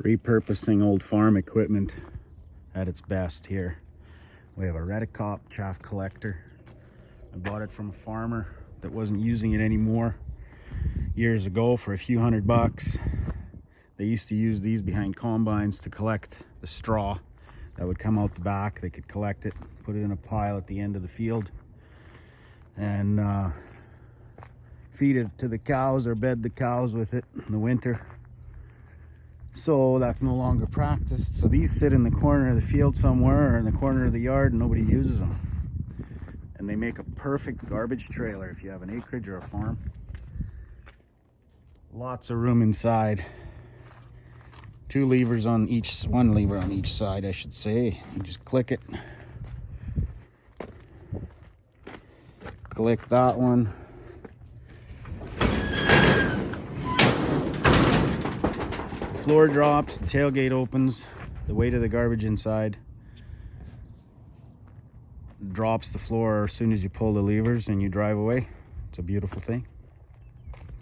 Repurposing old farm equipment at its best here. We have a Redicop chaff collector. I bought it from a farmer that wasn't using it anymore years ago for a few $100. They used to use these behind combines to collect the straw that would come out the back. They could collect it, put it in a pile at the end of the field, and feed it to the cows or bed the cows with it in the winter. So that's no longer practiced. So these sit in the corner of the field somewhere or in the corner of the yard and nobody uses them. And they make a perfect garbage trailer if you have an acreage or a farm. Lots of room inside. One lever on each side, I should say. You just click it. Click that one. Floor drops, the tailgate opens, the weight of the garbage inside drops the floor as soon as you pull the levers and you drive away. It's a beautiful thing.